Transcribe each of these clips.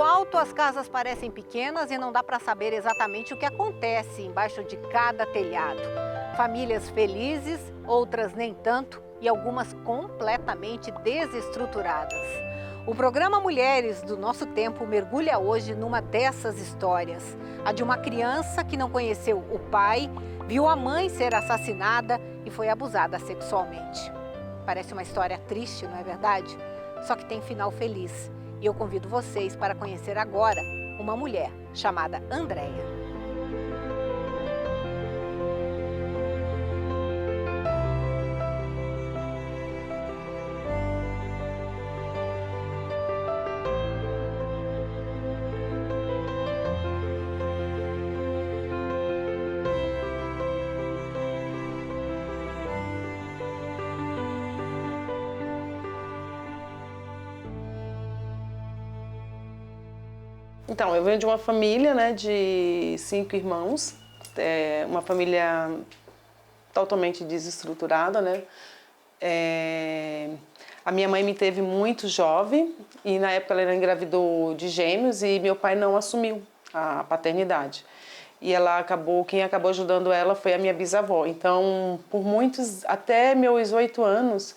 Do alto, as casas parecem pequenas e não dá para saber exatamente o que acontece embaixo de cada telhado. Famílias felizes, outras nem tanto e algumas completamente desestruturadas. O programa Mulheres do Nosso Tempo mergulha hoje numa dessas histórias. A de uma criança que não conheceu o pai, viu a mãe ser assassinada e foi abusada sexualmente. Parece uma história triste, não é verdade? Só que tem final feliz. E eu convido vocês para conhecer agora uma mulher chamada Andréia. Então, eu venho de uma família, né, de 5 irmãos, uma família totalmente desestruturada, né. A minha mãe me teve muito jovem e na época ela engravidou de gêmeos e meu pai não assumiu a paternidade. E quem acabou ajudando ela foi a minha bisavó. Então, por muitos, até meus 8 anos,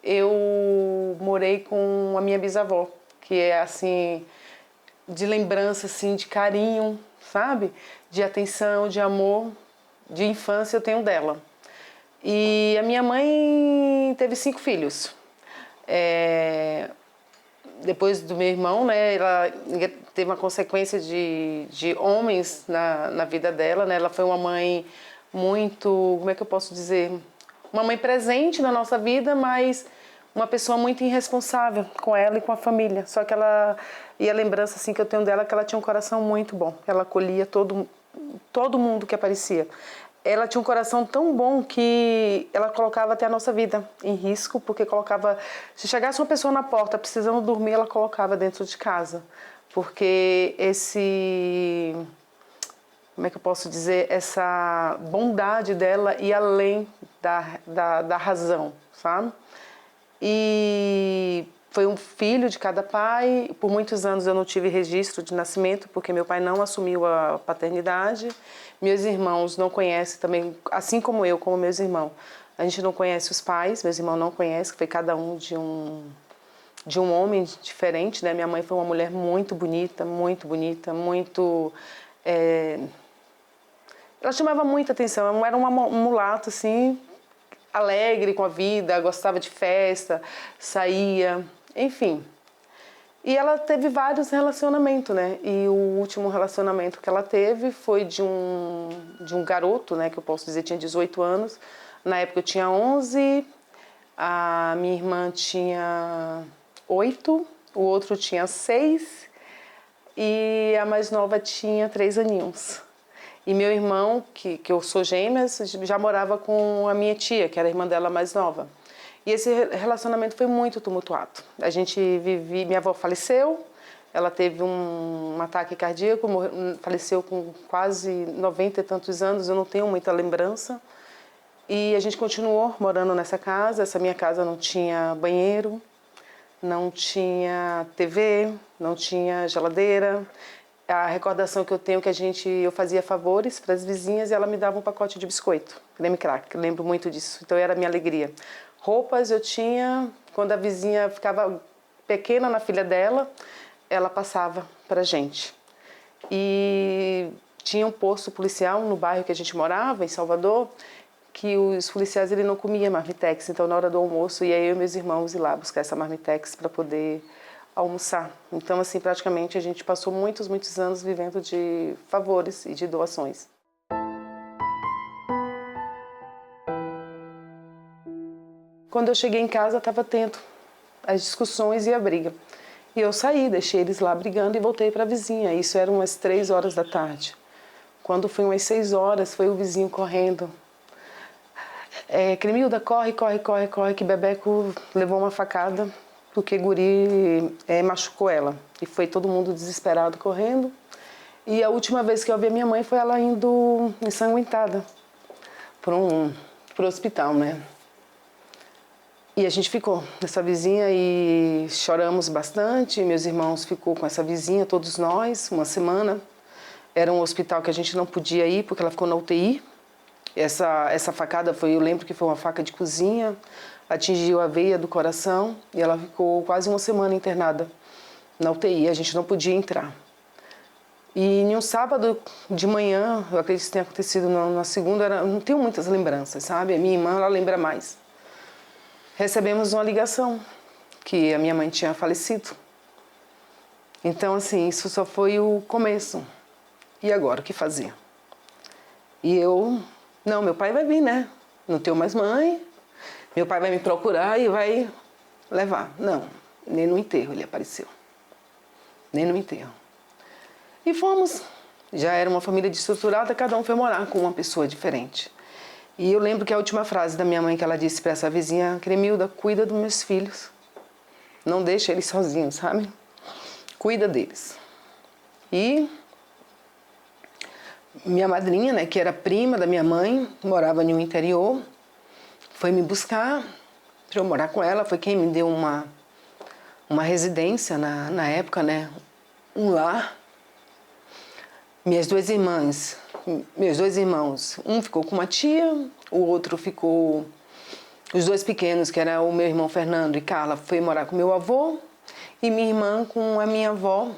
eu morei com a minha bisavó, que é assim, de lembrança, assim, de carinho, sabe? De atenção, de amor, de infância eu tenho dela. E a minha mãe teve 5 filhos. Depois do meu irmão, né, ela teve uma consequência de homens na vida dela, né? Ela foi uma mãe muito, como é que eu posso dizer? Uma mãe presente na nossa vida, mas uma pessoa muito irresponsável com ela e com a família. Só que e a lembrança assim que eu tenho dela é que ela tinha um coração muito bom. Ela acolhia todo mundo que aparecia. Ela tinha um coração tão bom que ela colocava até a nossa vida em risco, porque se chegasse uma pessoa na porta precisando dormir, ela colocava dentro de casa. Porque como é que eu posso dizer, essa bondade dela ia além da razão, sabe? E foi um filho de cada pai. Por muitos anos eu não tive registro de nascimento, porque meu pai não assumiu a paternidade. Meus irmãos não conhecem também, assim como eu, como meus irmãos. A gente não conhece os pais, meus irmãos não conhecem, foi cada um de um homem diferente, né? Minha mãe foi uma mulher muito bonita, muito... Ela chamava muita atenção, ela era um mulato, assim, alegre com a vida, gostava de festa, saía, enfim. E ela teve vários relacionamentos, né? E o último relacionamento que ela teve foi de um garoto, né? Que eu posso dizer tinha 18 anos. Na época eu tinha 11, a minha irmã tinha 8, o outro tinha 6 e a mais nova tinha 3 aninhos. E meu irmão, que eu sou gêmeas, já morava com a minha tia, que era a irmã dela mais nova. E esse relacionamento foi muito tumultuado. Minha avó faleceu, ela teve um ataque cardíaco, faleceu com quase 90 e tantos anos, eu não tenho muita lembrança. E a gente continuou morando nessa casa. Essa minha casa não tinha banheiro, não tinha TV, não tinha geladeira. A recordação que eu tenho é que eu fazia favores para as vizinhas e ela me dava um pacote de biscoito, creme crack, lembro muito disso, então era a minha alegria. Roupas eu tinha, quando a vizinha ficava pequena na filha dela, ela passava para a gente. E tinha um posto policial no bairro que a gente morava, em Salvador, que os policiais não comiam marmitex, então na hora do almoço ia eu e meus irmãos ir lá buscar essa marmitex para poder almoçar. Então, assim, praticamente a gente passou muitos anos vivendo de favores e de doações. Quando eu cheguei em casa, estava tendo as discussões e a briga. E eu saí, deixei eles lá brigando e voltei para a vizinha. Isso era umas 3 horas da tarde. Quando foi umas 6 horas, foi o vizinho correndo. Cremilda, corre, que Bebeco levou uma facada, porque Guri machucou ela. E foi todo mundo desesperado correndo. E a última vez que eu vi a minha mãe foi ela indo ensanguentada pro hospital, né? E a gente ficou nessa vizinha e choramos bastante. Meus irmãos ficou com essa vizinha, todos nós, uma semana. Era um hospital que a gente não podia ir porque ela ficou na UTI. Essa facada eu lembro que foi uma faca de cozinha, atingiu a veia do coração e ela ficou quase uma semana internada na UTI. A gente não podia entrar. E em um sábado de manhã, eu acredito que tenha acontecido na segunda, eu não tenho muitas lembranças, sabe? A minha irmã, ela lembra mais. Recebemos uma ligação que a minha mãe tinha falecido. Então, assim, isso só foi o começo. E agora, o que fazer? E eu, não, meu pai vai vir, né? Não tenho mais mãe, meu pai vai me procurar e vai levar. Não, nem no enterro ele apareceu. Nem no enterro. E fomos. Já era uma família desestruturada, cada um foi morar com uma pessoa diferente. E eu lembro que a última frase da minha mãe que ela disse para essa vizinha, Cremilda, cuida dos meus filhos. Não deixa eles sozinhos, sabe? Cuida deles. E minha madrinha, né, que era prima da minha mãe, morava no interior, foi me buscar para eu morar com ela. Foi quem me deu uma residência na época, né, um lar. Meus dois irmãos, um ficou com uma tia, o outro ficou... Os dois pequenos, que era o meu irmão Fernando e Carla, foi morar com meu avô, e minha irmã com a minha avó,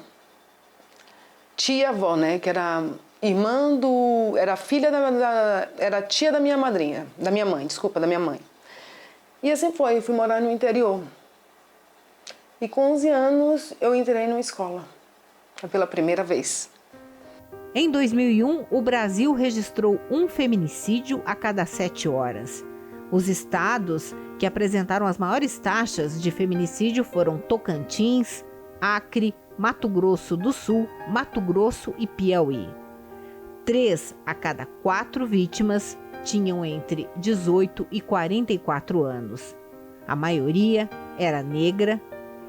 tia-avó, né, que era irmã do... Era filha era tia da minha madrinha, da minha mãe. E assim foi, eu fui morar no interior. E com 11 anos eu entrei numa escola, pela primeira vez. Em 2001, o Brasil registrou um feminicídio a cada 7 horas. Os estados que apresentaram as maiores taxas de feminicídio foram Tocantins, Acre, Mato Grosso do Sul, Mato Grosso e Piauí. 3 a cada 4 vítimas tinham entre 18 e 44 anos. A maioria era negra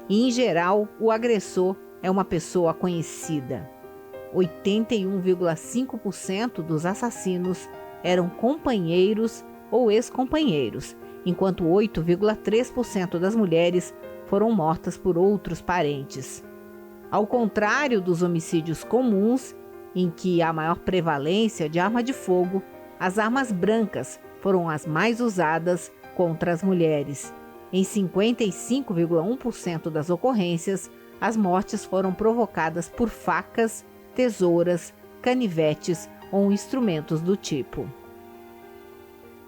e, em geral, o agressor é uma pessoa conhecida. 81,5% dos assassinos eram companheiros ou ex-companheiros, enquanto 8,3% das mulheres foram mortas por outros parentes. Ao contrário dos homicídios comuns, em que há maior prevalência de arma de fogo, as armas brancas foram as mais usadas contra as mulheres. Em 55,1% das ocorrências, as mortes foram provocadas por facas, tesouras, canivetes ou instrumentos do tipo.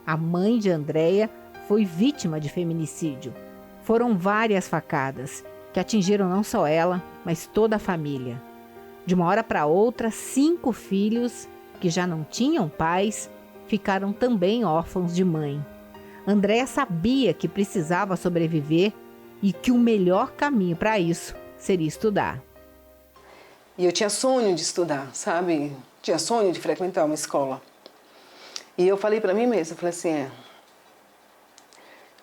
A mãe de Andréia foi vítima de feminicídio. Foram várias facadas que atingiram não só ela, mas toda a família. De uma hora para outra, 5 filhos, que já não tinham pais, ficaram também órfãos de mãe. Andréia sabia que precisava sobreviver e que o melhor caminho para isso seria estudar. E eu tinha sonho de estudar, sabe? Tinha sonho de frequentar uma escola. E eu falei para mim mesma, eu falei assim,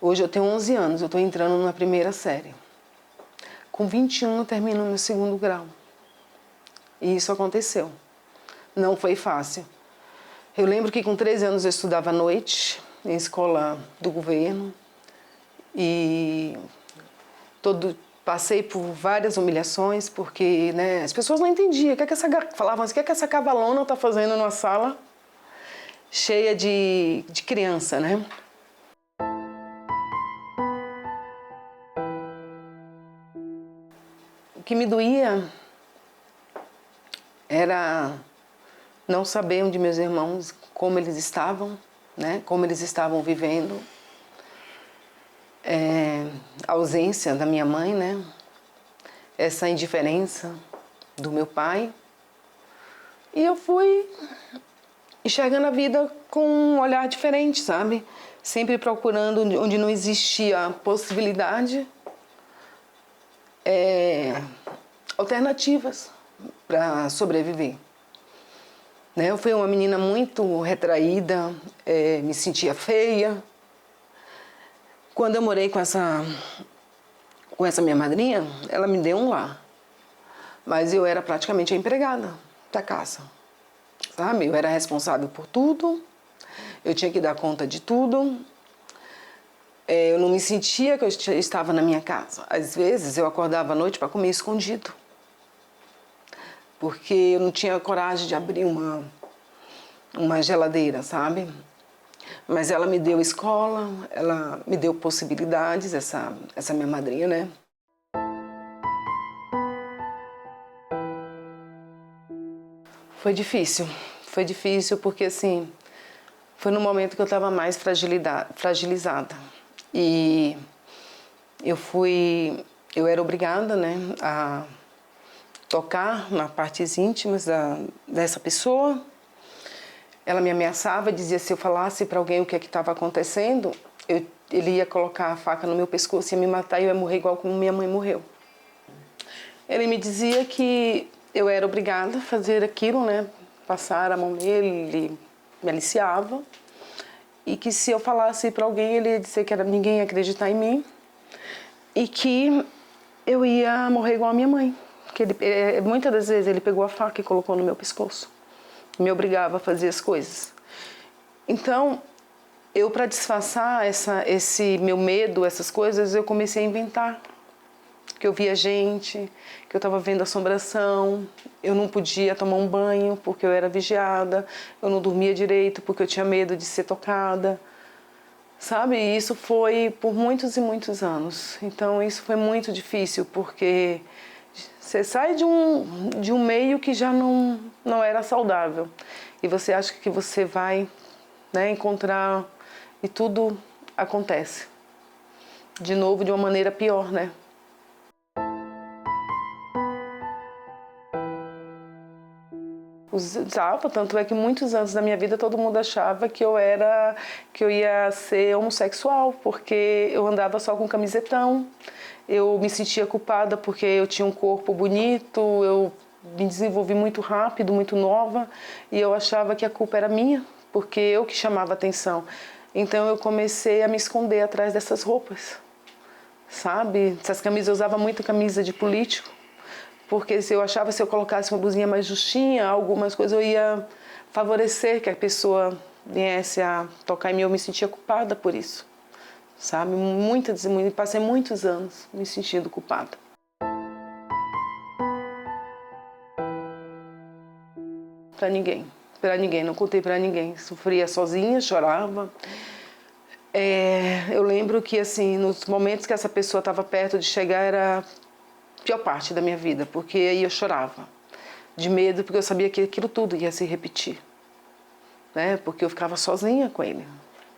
hoje eu tenho 11 anos, eu estou entrando na primeira série. Com 21 eu termino meu 2º grau. E isso aconteceu. Não foi fácil. Eu lembro que com 13 anos eu estudava à noite, em escola do governo. E passei por várias humilhações, porque, né, as pessoas não entendiam. Falavam assim, o que essa cavalona está fazendo numa sala cheia de criança, né? O que me doía era não saber onde meus irmãos, como eles estavam, né? Como eles estavam vivendo. A ausência da minha mãe, né? Essa indiferença do meu pai. E eu fui enxergando a vida com um olhar diferente, sabe? Sempre procurando onde não existia possibilidade, alternativas para sobreviver. Né? Eu fui uma menina muito retraída, me sentia feia. Quando eu morei com essa minha madrinha, ela me deu um lar. Mas eu era praticamente a empregada da casa, sabe? Eu era responsável por tudo, eu tinha que dar conta de tudo. Eu não me sentia que eu estava na minha casa. Às vezes eu acordava à noite para comer escondido, porque eu não tinha coragem de abrir uma geladeira, sabe? Mas ela me deu escola, ela me deu possibilidades, essa minha madrinha, né? Foi difícil porque assim, foi no momento que eu estava mais fragilizada. E eu era obrigada, né, a tocar nas partes íntimas dessa pessoa. Ela me ameaçava, dizia se eu falasse para alguém o que estava acontecendo, ele ia colocar a faca no meu pescoço, ia me matar e eu ia morrer igual como minha mãe morreu. Ele me dizia que eu era obrigada a fazer aquilo, né? Passar a mão nele, ele me aliciava. E que se eu falasse para alguém, ele ia dizer que ninguém ia acreditar em mim. E que eu ia morrer igual a minha mãe. Que muitas das vezes ele pegou a faca e colocou no meu pescoço. Me obrigava a fazer as coisas. Então, eu para disfarçar esse meu medo, essas coisas, eu comecei a inventar. Que eu via gente, que eu estava vendo assombração, eu não podia tomar um banho porque eu era vigiada, eu não dormia direito porque eu tinha medo de ser tocada, sabe? E isso foi por muitos e muitos anos. Então isso foi muito difícil porque você sai de um meio que já não era saudável e você acha que você vai, né, encontrar e tudo acontece de novo de uma maneira pior, né? Usava, tanto é que muitos anos da minha vida todo mundo achava que eu ia ser homossexual, porque eu andava só com camisetão, eu me sentia culpada porque eu tinha um corpo bonito, eu me desenvolvi muito rápido, muito nova, e eu achava que a culpa era minha, porque eu que chamava atenção. Então eu comecei a me esconder atrás dessas roupas, sabe? Essas camisas, eu usava muito camisa de político, porque se eu colocasse uma blusinha mais justinha, algumas coisas eu ia favorecer que a pessoa viesse a tocar em mim, eu me sentia culpada por isso, sabe? Passei muitos anos me sentindo culpada. Para ninguém, não contei para ninguém, sofria sozinha, chorava. Eu lembro que assim, nos momentos que essa pessoa estava perto de chegar, era pior parte da minha vida, porque aí eu chorava de medo, porque eu sabia que aquilo tudo ia se repetir, né? Porque eu ficava sozinha com ele,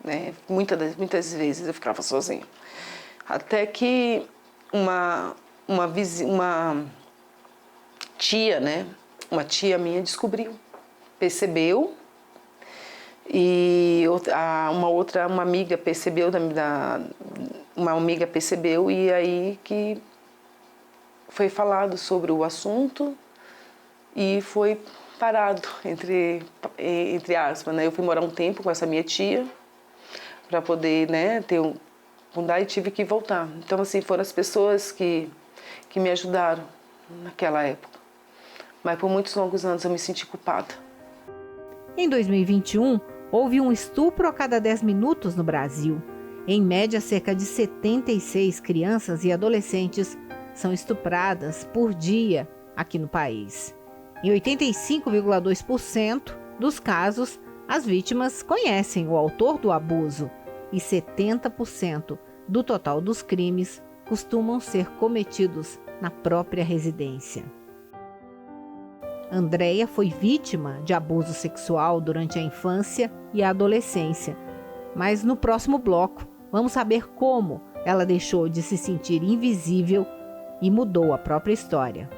né? Muitas vezes eu ficava sozinha, até que uma tia, né? Uma tia minha percebeu, e uma amiga percebeu, uma amiga percebeu, e aí que foi falado sobre o assunto e foi parado, entre aspas, né? Eu fui morar um tempo com essa minha tia para poder, né, mudar, e tive que voltar. Então, assim, foram as pessoas que me ajudaram naquela época. Mas por muitos longos anos eu me senti culpada. Em 2021, houve um estupro a cada 10 minutos no Brasil. Em média, cerca de 76 crianças e adolescentes são estupradas por dia aqui no país. Em 85,2% dos casos, as vítimas conhecem o autor do abuso e 70% do total dos crimes costumam ser cometidos na própria residência. Andréia foi vítima de abuso sexual durante a infância e a adolescência, mas no próximo bloco vamos saber como ela deixou de se sentir invisível e mudou a própria história.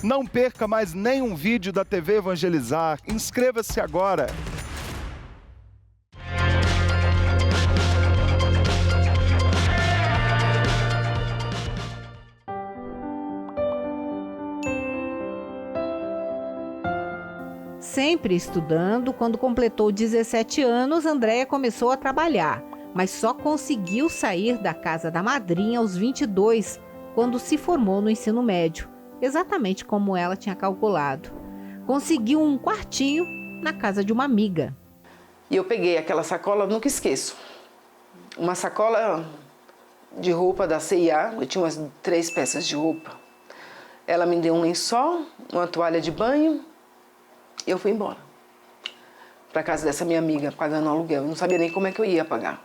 Não perca mais nenhum vídeo da TV Evangelizar. Inscreva-se agora. Sempre estudando, quando completou 17 anos, Andréia começou a trabalhar, mas só conseguiu sair da casa da madrinha aos 22, quando se formou no ensino médio. exatamente como ela tinha calculado. Conseguiu um quartinho na casa de uma amiga. E eu peguei aquela sacola, nunca esqueço. Uma sacola de roupa da C&A, eu tinha umas 3 peças de roupa. Ela me deu um lençol, uma toalha de banho e eu fui embora. Para casa dessa minha amiga, pagando aluguel. Eu não sabia nem como é que eu ia pagar.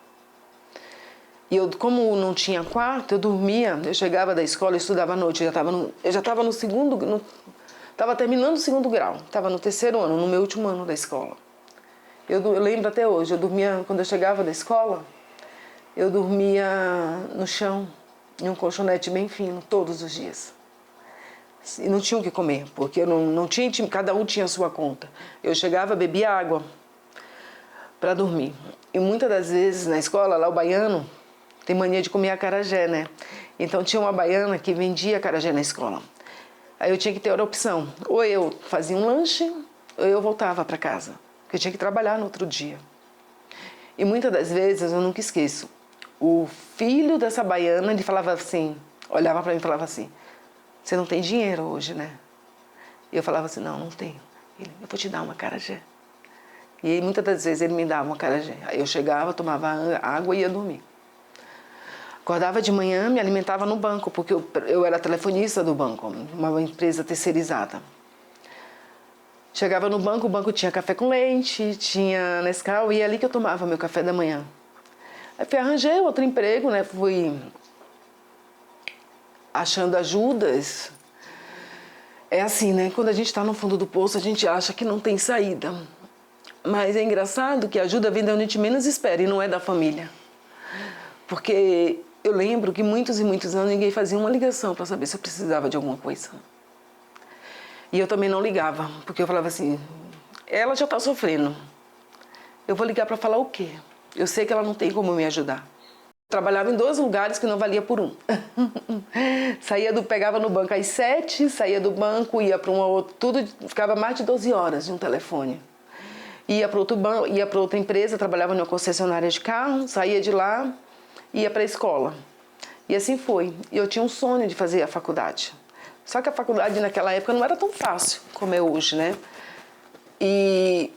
E eu, como não tinha quarto, eu dormia. Eu chegava da escola, eu estudava à noite. Eu já estava no segundo... Estava terminando o 2º grau. Estava no 3º ano, no meu último ano da escola. Eu lembro até hoje, eu dormia, quando eu chegava da escola, eu dormia no chão, em um colchonete bem fino, todos os dias. E não tinha o que comer, porque eu não tinha, cada um tinha a sua conta. Eu chegava, bebia água para dormir. E muitas das vezes na escola, lá o baiano tem mania de comer acarajé, né? Então tinha uma baiana que vendia acarajé na escola. Aí eu tinha que ter a opção, ou eu fazia um lanche, ou eu voltava para casa, porque eu tinha que trabalhar no outro dia. E muitas das vezes, eu nunca esqueço, o filho dessa baiana, ele falava assim, olhava para mim e falava assim, você não tem dinheiro hoje, né? E eu falava assim, não tenho. Ele, eu vou te dar uma acarajé. E aí, muitas das vezes ele me dava uma acarajé. Aí eu chegava, tomava água e ia dormir. Acordava de manhã, me alimentava no banco, porque eu era telefonista do banco, uma empresa terceirizada. Chegava no banco, o banco tinha café com leite, tinha Nescau, e é ali que eu tomava meu café da manhã. Aí arranjei outro emprego, né? Fui achando ajudas. É assim, né? Quando a gente está no fundo do poço, a gente acha que não tem saída. Mas é engraçado que a ajuda vem de onde a gente menos espera, e não é da família. Porque eu lembro que muitos e muitos anos ninguém fazia uma ligação para saber se eu precisava de alguma coisa. E eu também não ligava, porque eu falava assim, ela já está sofrendo. Eu vou ligar para falar o quê? Eu sei que ela não tem como me ajudar. Trabalhava em 2 lugares que não valia por um. Pegava no banco às 7, saía do banco, ia para um outro, tudo, ficava mais de 12 horas de um telefone. Ia para outro banco, ia para outra empresa, trabalhava numa concessionária de carro, saía de lá, ia para a escola. E assim foi. E eu tinha um sonho de fazer a faculdade. Só que a faculdade naquela época não era tão fácil como é hoje, né? E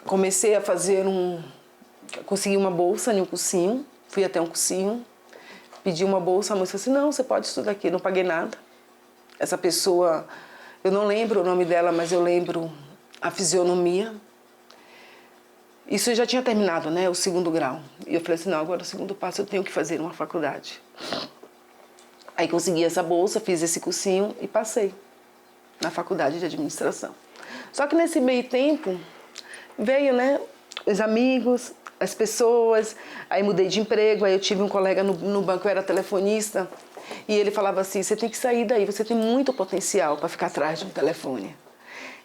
comecei a fazer consegui uma bolsa em um cursinho, fui até um cursinho, pedi uma bolsa, a moça disse assim, não, você pode estudar aqui, não paguei nada. Essa pessoa, eu não lembro o nome dela, mas eu lembro a fisionomia. Isso eu já tinha terminado, né, o 2º grau. E eu falei assim, não, agora o 2º passo eu tenho que fazer uma faculdade. Aí consegui essa bolsa, fiz esse cursinho e passei na faculdade de administração. Só que nesse meio tempo, veio, né, os amigos, as pessoas, aí mudei de emprego, aí eu tive um colega no banco, eu era telefonista, e ele falava assim, você tem que sair daí, você tem muito potencial para ficar atrás de um telefone.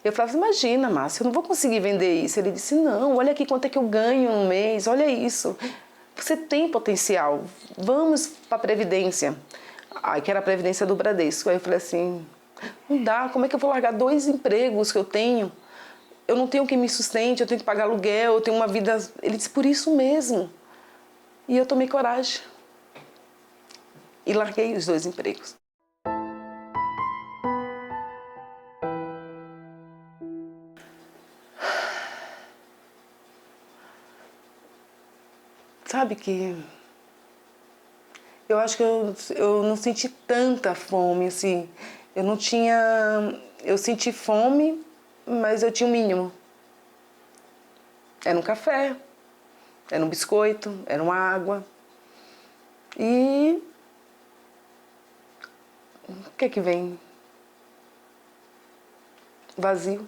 Eu falava assim, imagina, Márcia, eu não vou conseguir vender isso. Ele disse, não, olha aqui quanto é que eu ganho um mês, olha isso. Você tem potencial, vamos para a Previdência. Aí que era a Previdência do Bradesco. Aí eu falei assim, não dá, como é que eu vou largar 2 empregos que eu tenho? Eu não tenho quem me sustente, eu tenho que pagar aluguel, eu tenho uma vida... Ele disse, por isso mesmo. E eu tomei coragem. E larguei os 2 empregos. Sabe que... Eu acho que eu não senti tanta fome, assim. Eu não tinha... Eu senti fome, mas eu tinha o mínimo. Era um café, era um biscoito, era uma água. E... o que é que vem? Vazio.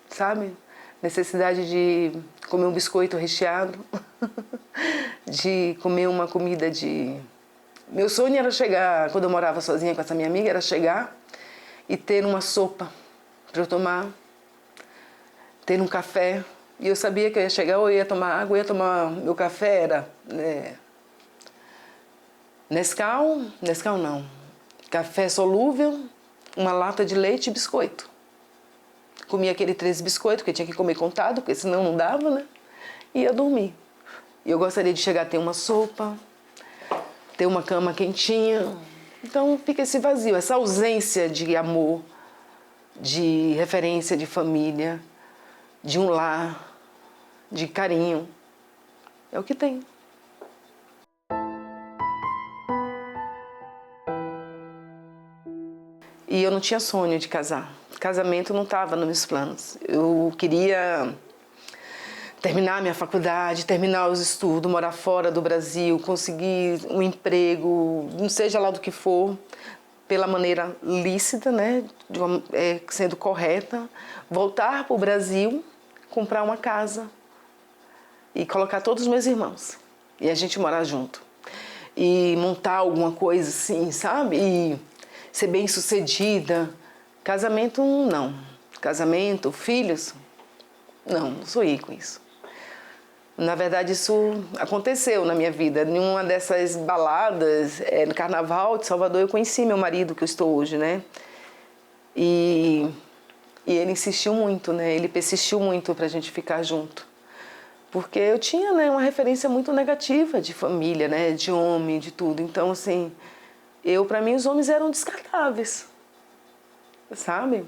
Sabe? Necessidade de comer um biscoito recheado, de comer uma comida de... Meu sonho era chegar, quando eu morava sozinha com essa minha amiga, era chegar e ter uma sopa para eu tomar, ter um café. E eu sabia que eu ia chegar, ou eu ia tomar água, eu ia tomar... Meu café era Nescau não, café solúvel, uma lata de leite e biscoito. Comia aquele 3 biscoitos, porque tinha que comer contado, porque senão não dava, né? E ia dormir. E eu gostaria de chegar a ter uma sopa, ter uma cama quentinha, Então fica esse vazio, essa ausência de amor, de referência de família, de um lar, de carinho. É o que tem. E eu não tinha sonho de casar. Casamento não estava nos meus planos. Eu queria terminar minha faculdade, terminar os estudos, morar fora do Brasil, conseguir um emprego, não seja lá do que for, pela maneira lícita, né, sendo correta, voltar para o Brasil, comprar uma casa e colocar todos os meus irmãos e a gente morar junto e montar alguma coisa assim, sabe? E ser bem-sucedida. Casamento, não. Casamento, filhos, não sonhei com isso. Na verdade, isso aconteceu na minha vida. Em uma dessas baladas, no Carnaval de Salvador, eu conheci meu marido, que eu estou hoje, né? E ele insistiu muito, né? Ele persistiu muito pra gente ficar junto. Porque eu tinha, né, uma referência muito negativa de família, né? De homem, de tudo. Então, assim, pra mim, os homens eram descartáveis, sabe?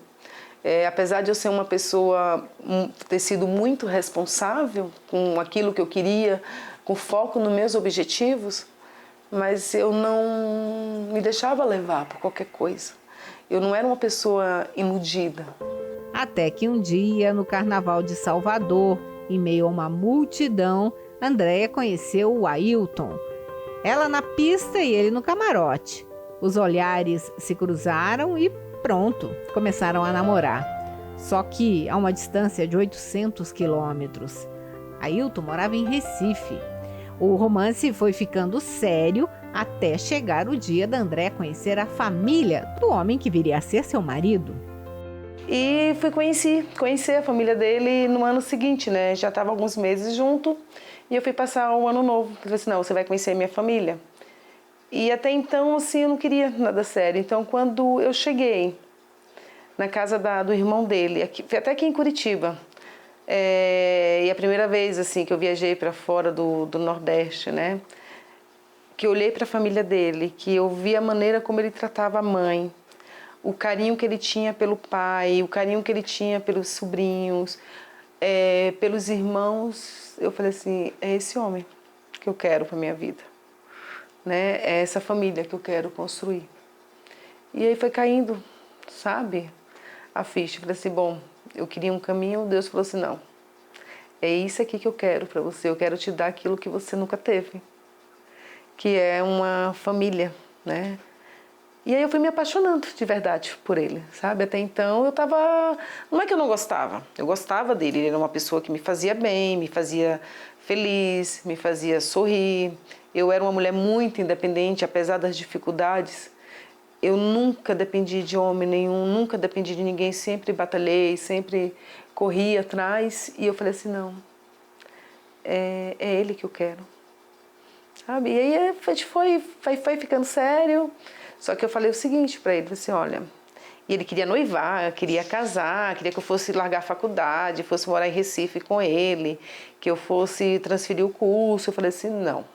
Apesar de eu ser uma pessoa, ter sido muito responsável com aquilo que eu queria, com foco nos meus objetivos, mas eu não me deixava levar por qualquer coisa. Eu não era uma pessoa iludida. Até que um dia, no Carnaval de Salvador, em meio a uma multidão, Andréia conheceu o Ailton. Ela na pista e ele no camarote. Os olhares se cruzaram e pronto, começaram a namorar. Só que a uma distância de 800 quilômetros. Ailton morava em Recife. O romance foi ficando sério até chegar o dia da Andréia conhecer a família do homem que viria a ser seu marido. E fui conhecer a família dele no ano seguinte, né? Já estava alguns meses junto e eu fui passar o ano novo. Eu falei assim, não, você vai conhecer a minha família. E até então, assim, eu não queria nada sério. Então, quando eu cheguei na casa do irmão dele, até aqui em Curitiba, e a primeira vez, assim, que eu viajei para fora do Nordeste, né? Que eu olhei para a família dele, que eu vi a maneira como ele tratava a mãe, o carinho que ele tinha pelo pai, o carinho que ele tinha pelos sobrinhos, pelos irmãos, eu falei assim, é esse homem que eu quero para minha vida. Né? É essa família que eu quero construir. E aí foi caindo, sabe, a ficha. Eu falei assim, bom, eu queria um caminho, Deus falou assim, não, é isso aqui que eu quero para você, eu quero te dar aquilo que você nunca teve, que é uma família, né? E aí eu fui me apaixonando de verdade por ele, sabe? Até então eu tava... Não é que eu não gostava, eu gostava dele, ele era uma pessoa que me fazia bem, me fazia feliz, me fazia sorrir. Eu era uma mulher muito independente, apesar das dificuldades. Eu nunca dependi de homem nenhum, nunca dependi de ninguém, sempre batalhei, sempre corri atrás. E eu falei assim, não, é ele que eu quero, sabe? E aí a gente foi ficando sério. Só que eu falei o seguinte para ele, assim, olha... E ele queria noivar, queria casar, queria que eu fosse largar a faculdade, fosse morar em Recife com ele, que eu fosse transferir o curso. Eu falei assim, não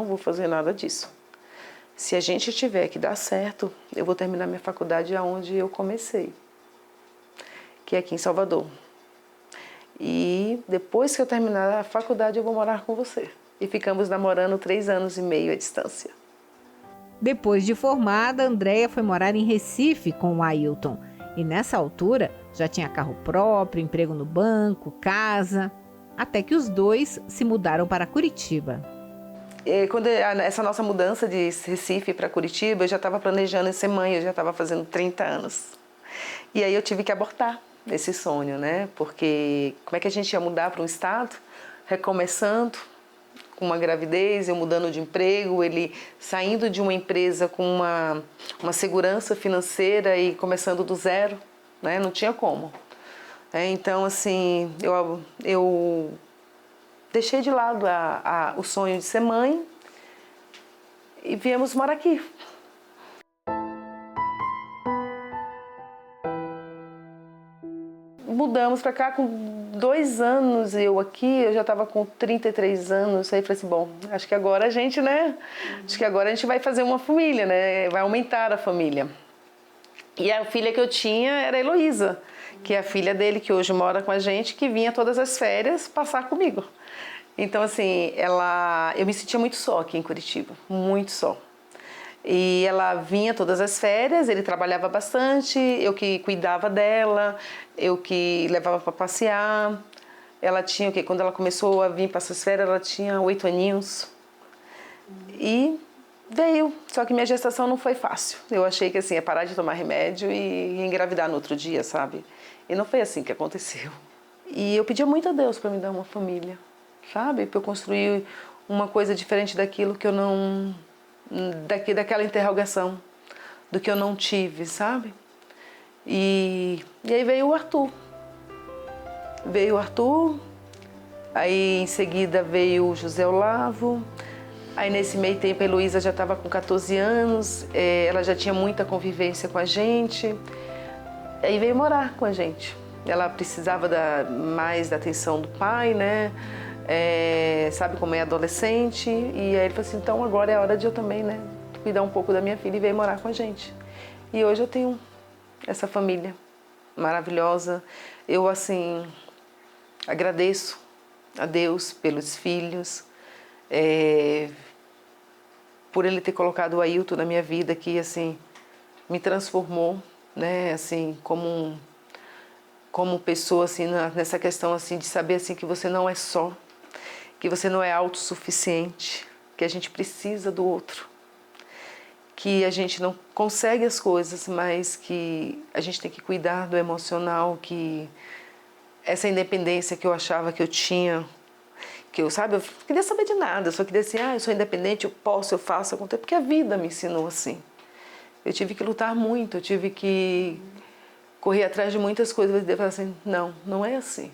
vou fazer nada disso. Se a gente tiver que dar certo, eu vou terminar minha faculdade aonde eu comecei, que é aqui em Salvador. E depois que eu terminar a faculdade, eu vou morar com você. E ficamos namorando 3 anos e meio à distância. Depois de formada, Andréia foi morar em Recife com o Ailton. E nessa altura, já tinha carro próprio, emprego no banco, casa. Até que os dois se mudaram para Curitiba. Quando essa nossa mudança de Recife para Curitiba, eu já estava planejando em ser mãe, eu já estava fazendo 30 anos. E aí eu tive que abortar esse sonho, né? Porque como é que a gente ia mudar para um estado, recomeçando, com uma gravidez, eu mudando de emprego, ele saindo de uma empresa com uma segurança financeira e começando do zero, né? Não tinha como. Então, assim, eu deixei de lado o sonho de ser mãe e viemos morar aqui. mudamos para cá com 2 anos, eu aqui, eu já estava com 33 anos, aí falei assim, bom, acho que agora a gente, né, acho que agora a gente vai fazer uma família, né, vai aumentar a família. E a filha que eu tinha era a Heloísa, que é a filha dele, que hoje mora com a gente, que vinha todas as férias passar comigo. Então, assim, eu me sentia muito só aqui em Curitiba, muito só. E ela vinha todas as férias, ele trabalhava bastante, eu que cuidava dela, eu que levava para passear. Ela tinha o quê? Quando ela começou a vir para essas férias, ela tinha 8 aninhos. E veio, só que minha gestação não foi fácil. Eu achei que assim, ia parar de tomar remédio e engravidar no outro dia, sabe? E não foi assim que aconteceu. E eu pedia muito a Deus para me dar uma família, sabe? Para eu construir uma coisa diferente daquilo que eu não... daquela interrogação, do que eu não tive, sabe? E aí veio o Arthur. Veio o Arthur, aí em seguida veio o José Olavo. Aí nesse meio tempo a Heloísa já estava com 14 anos, ela já tinha muita convivência com a gente. Aí veio morar com a gente. Ela precisava mais da atenção do pai, né? Sabe como é adolescente. E aí ele falou assim, então agora é a hora de eu também, né, cuidar um pouco da minha filha, e veio morar com a gente. E hoje eu tenho essa família maravilhosa. Eu, assim, agradeço a Deus pelos filhos, por ele ter colocado o Ailton na minha vida, que assim me transformou, né, assim, como pessoa, assim, nessa questão assim de saber assim que você não é só, que você não é autossuficiente, que a gente precisa do outro, que a gente não consegue as coisas, mas que a gente tem que cuidar do emocional, que essa independência que eu achava que eu tinha, que eu queria saber de nada, eu só queria assim, eu sou independente, eu posso, eu faço, acontece, porque a vida me ensinou assim. Eu tive que lutar muito, eu tive que correr atrás de muitas coisas, e falar assim, não é assim.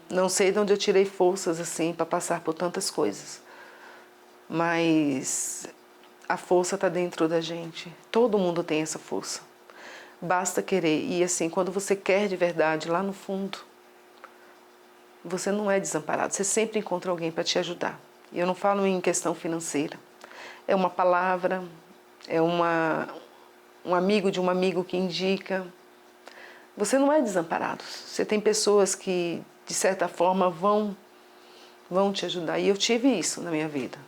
Não sei de onde eu tirei forças assim para passar por tantas coisas, mas a força está dentro da gente. Todo mundo tem essa força. Basta querer. E assim, quando você quer de verdade, lá no fundo, você não é desamparado. Você sempre encontra alguém para te ajudar. E eu não falo em questão financeira. É uma palavra, é um amigo de um amigo que indica. Você não é desamparado. Você tem pessoas que, de certa forma, vão te ajudar. E eu tive isso na minha vida.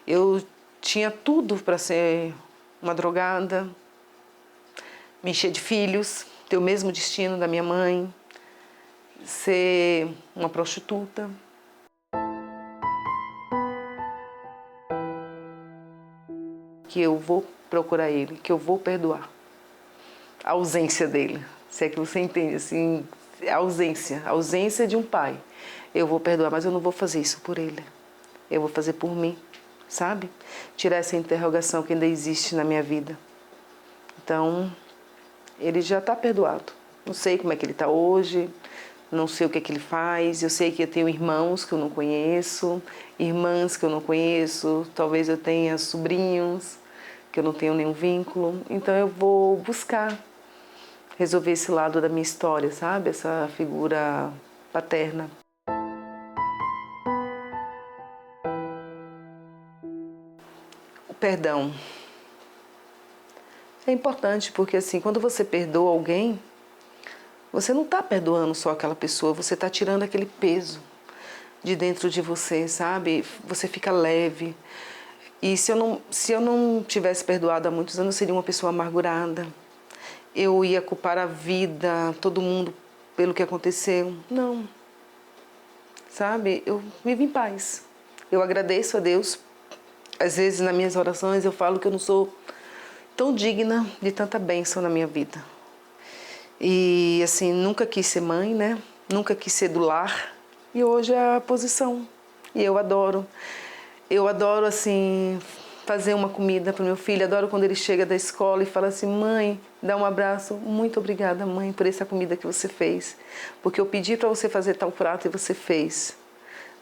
Eu tinha tudo para ser uma drogada, me encher de filhos, ter o mesmo destino da minha mãe, ser uma prostituta. Que eu vou procurar ele, que eu vou perdoar. A ausência dele, se é que você entende, assim, a ausência de um pai. Eu vou perdoar, mas eu não vou fazer isso por ele. Eu vou fazer por mim, sabe? Tirar essa interrogação que ainda existe na minha vida. Então, ele já está perdoado. Não sei como é que ele está hoje, não sei o que é que ele faz. Eu sei que eu tenho irmãos que eu não conheço, irmãs que eu não conheço, talvez eu tenha sobrinhos que eu não tenho nenhum vínculo. Então eu vou buscar resolver esse lado da minha história, sabe? Essa figura paterna. O perdão é importante porque assim, quando você perdoa alguém, você não está perdoando só aquela pessoa, você está tirando aquele peso de dentro de você, sabe? Você fica leve. E se eu não tivesse perdoado há muitos anos, eu seria uma pessoa amargurada. Eu ia culpar a vida, todo mundo, pelo que aconteceu. Não. Sabe? Eu vivo em paz. Eu agradeço a Deus. Às vezes, nas minhas orações, eu falo que eu não sou tão digna de tanta bênção na minha vida. E, assim, nunca quis ser mãe, né? Nunca quis ser do lar. E hoje é a posição. E eu adoro. Eu adoro, assim, fazer uma comida para o meu filho. Adoro quando ele chega da escola e fala assim, mãe, dá um abraço. Muito obrigada, mãe, por essa comida que você fez. Porque eu pedi para você fazer tal prato e você fez.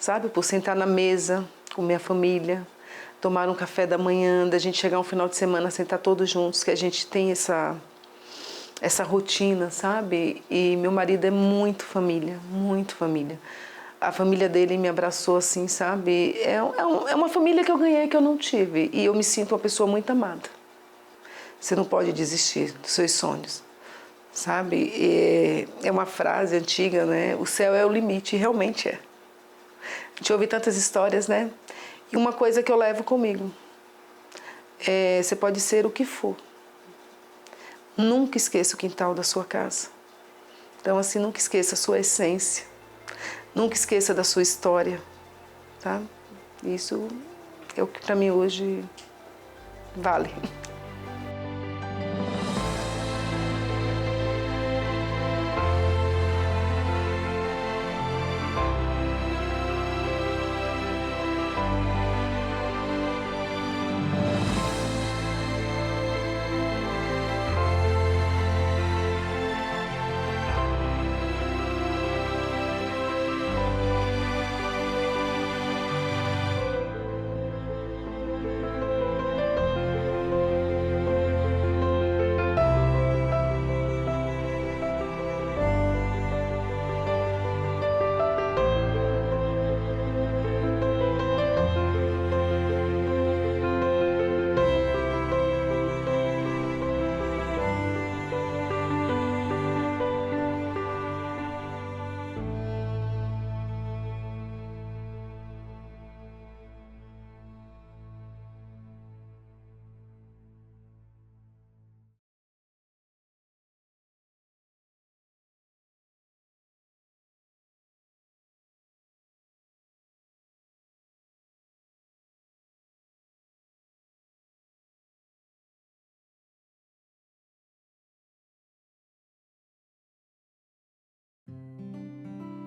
Sabe? Por sentar na mesa com minha família. tomar um café da manhã, da gente chegar um final de semana, sentar todos juntos, que a gente tem essa rotina, sabe? E meu marido é muito família, muito família. A família dele me abraçou assim, sabe? É uma família que eu ganhei, que eu não tive. E eu me sinto uma pessoa muito amada. Você não pode desistir dos seus sonhos, sabe? É uma frase antiga, né? O céu é o limite, e realmente é. A gente ouve tantas histórias, né? E uma coisa que eu levo comigo, você pode ser o que for. Nunca esqueça o quintal da sua casa. Então, assim, nunca esqueça a sua essência. Nunca esqueça da sua história, tá? Isso é o que para mim hoje vale.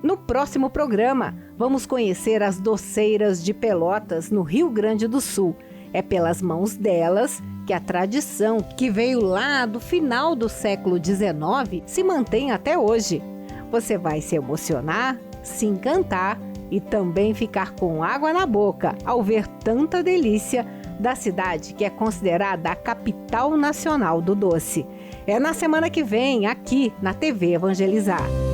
No próximo programa, vamos conhecer as doceiras de Pelotas, no Rio Grande do Sul. É pelas mãos delas que a tradição, que veio lá do final do século XIX, se mantém até hoje. Você vai se emocionar, se encantar e também ficar com água na boca ao ver tanta delícia da cidade que é considerada a capital nacional do doce. É na semana que vem, aqui na TV Evangelizar.